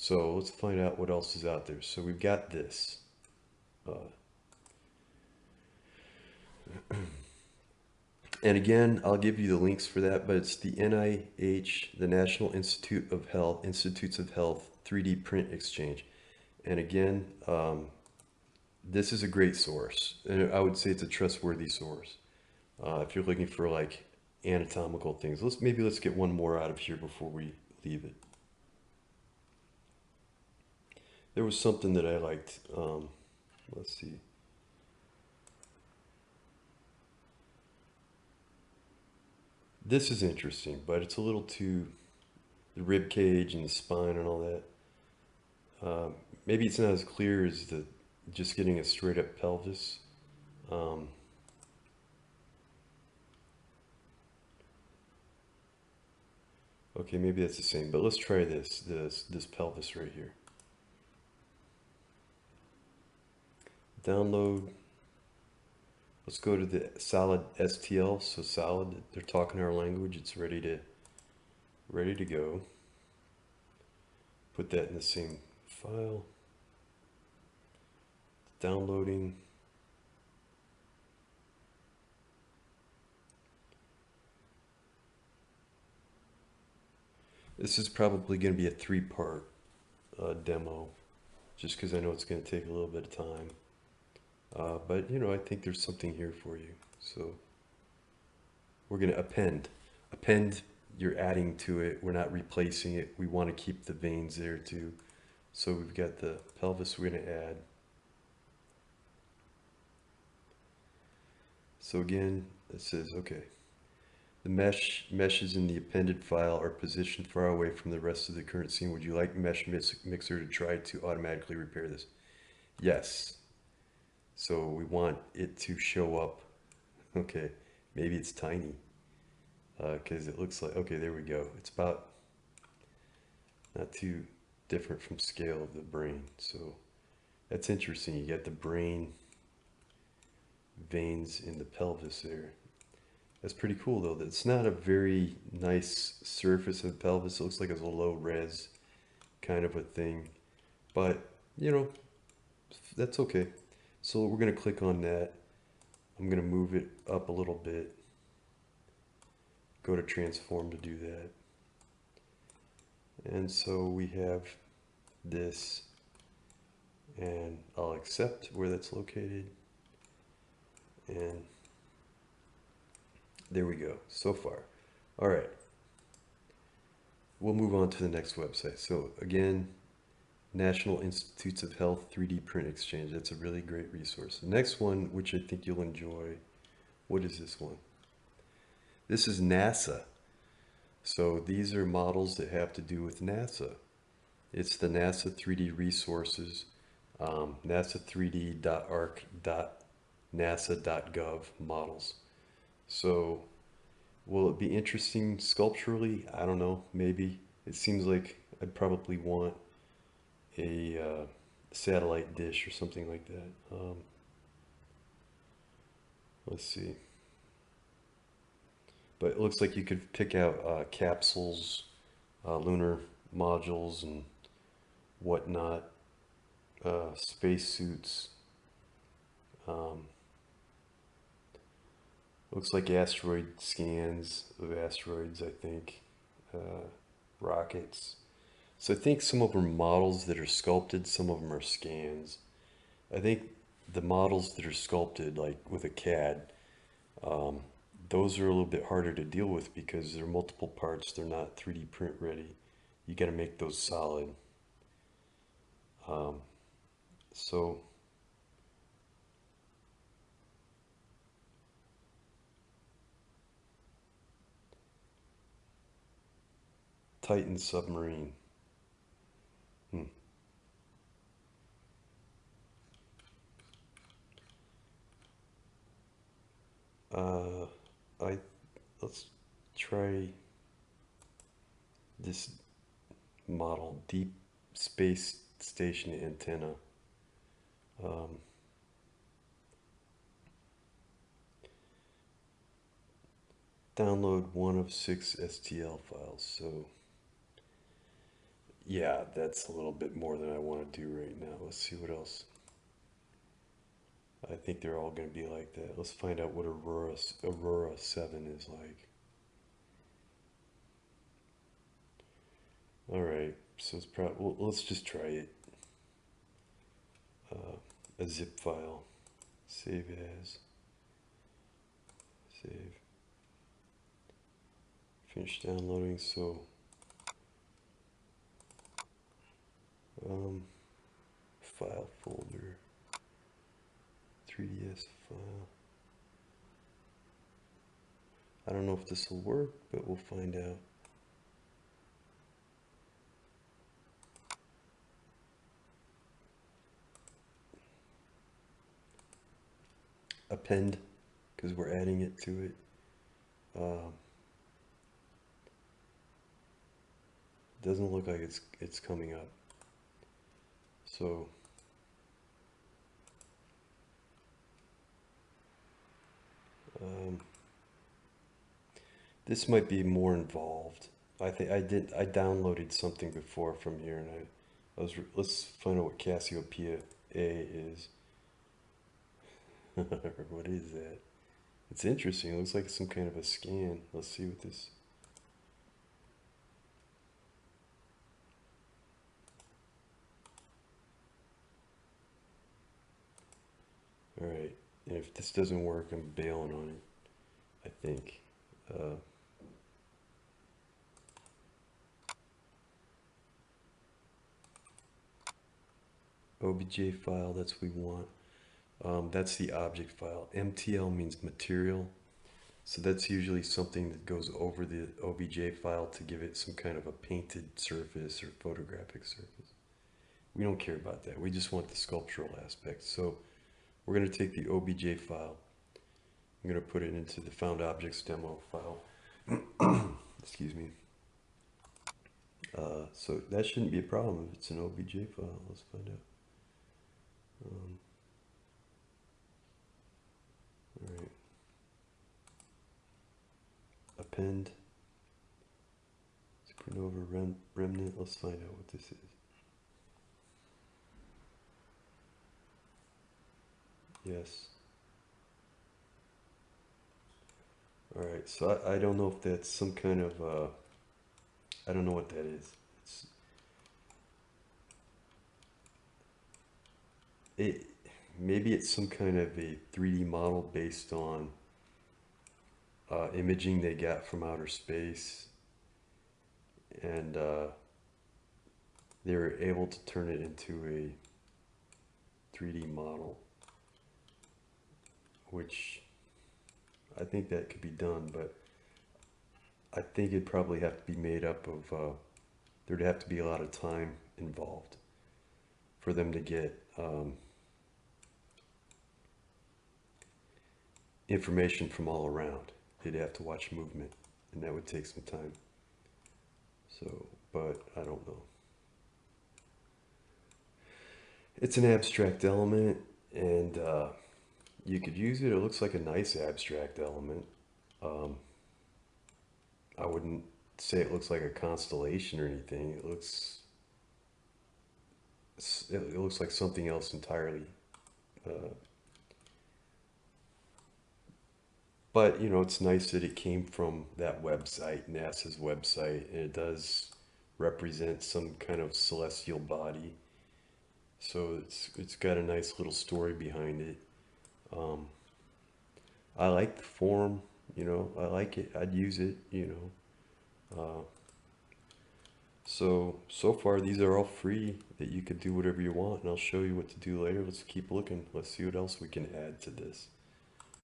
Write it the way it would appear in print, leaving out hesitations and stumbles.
So let's find out what else is out there. So we've got this. Uh, and again, I'll give you the links for that, but it's the NIH, the National Institutes of Health 3D Print Exchange. And again, this is a great source. And I would say it's a trustworthy source. If you're looking for like anatomical things, let's get one more out of here before we leave it. There was something that I liked. Let's see. This is interesting, but it's a little too the rib cage and the spine and all that. Maybe it's not as clear as the just getting a straight up pelvis. Um, okay, maybe that's the same, but let's try this pelvis right here. Download. Let's go to the solid STL. So solid, they're talking our language. It's ready to go. Put that in the same file. Downloading. This is probably going to be a three-part demo, just because I know it's going to take a little bit of time. But you know, I think there's something here for you. So we're going to append. Append, you're adding to it. We're not replacing it. We want to keep the veins there too. So we've got the pelvis we're going to add. So again, it says, okay, the meshes in the appended file are positioned far away from the rest of the current scene. Would you like Meshmixer to try to automatically repair this? Yes. So we want it to show up. Okay, maybe it's tiny because it looks like, okay, there we go. It's about not too different from scale of the brain. So that's interesting. You got the brain veins in the pelvis there. That's pretty cool though. That's not a very nice surface of the pelvis. It looks like it's a low res kind of a thing. But, you know, that's okay. So we're going to click on that. I'm going to move it up a little bit. Go to transform to do that. And so we have this, and I'll accept where that's located. And there we go, so far. All right. We'll move on to the next website. So again, National Institutes of Health 3D Print Exchange. That's a really great resource. The next one, which I think you'll enjoy, what is this one? This is NASA. So these are models that have to do with NASA. It's the NASA 3D resources, nasa3d.arc.nasa.gov models. So will it be interesting sculpturally? I don't know, maybe. It seems like I'd probably want a satellite dish or something like that. Let's see. But it looks like you could pick out capsules, lunar modules, and whatnot, spacesuits. Um, Looks like asteroid scans of asteroids, I think. Rockets. So I think some of them are models that are sculpted, some of them are scans. I think the models that are sculpted, like with a CAD, um, those are a little bit harder to deal with because they're multiple parts. They're not 3D print ready. You got to make those solid. Um, so Titan submarine. Hmm. Uh, I let's try this model, deep space station antenna. Um, Download one of 6 STL files. So Yeah, that's a little bit more than I want to do right now. Let's see what else. I think they're all going to be like that. Let's find out what Aurora 7 is like. All right, so it's probably, well, let's just try it. A zip file. Save as. Save. Finish downloading. So, um, file folder. 3ds file. I don't know if this will work, but we'll find out. Append, because we're adding it to it. Doesn't look like it's coming up. So this might be more involved. I think I downloaded something before from here, and let's find out what Cassiopeia A is. What is that? It's interesting. It looks like some kind of a scan. Let's see what this. All right. And if this doesn't work, I'm bailing on it, I think. OBJ file, that's what we want. That's the object file. MTL means material. So that's usually something that goes over the OBJ file to give it some kind of a painted surface or photographic surface. We don't care about that. We just want the sculptural aspect. So we're going to take the OBJ file. I'm going to put it into the found objects demo file. Excuse me. So that shouldn't be a problem if it's an OBJ file. Let's find out. All right. Append. Supernova remnant. Let's find out what this is. Yes. All right. So I don't know if that's some kind of I don't know what that is. It maybe it's some kind of a 3D model based on imaging they got from outer space, and they were able to turn it into a 3D model, which I think that could be done, but I think it'd probably have to be made up of, there'd have to be a lot of time involved for them to get information from all around. They'd have to watch movement, and that would take some time. So, but I don't know. It's an abstract element, and you could use it. It looks like a nice abstract element. I wouldn't say it looks like a constellation or anything. It looks like something else entirely. But you know, it's nice that it came from that website, NASA's website, and it does represent some kind of celestial body. So it's got a nice little story behind it. I like the form, you know, I like it. I'd use it, you know. So far these are all free that you could do whatever you want, and I'll show you what to do later. Let's keep looking. Let's see what else we can add to this.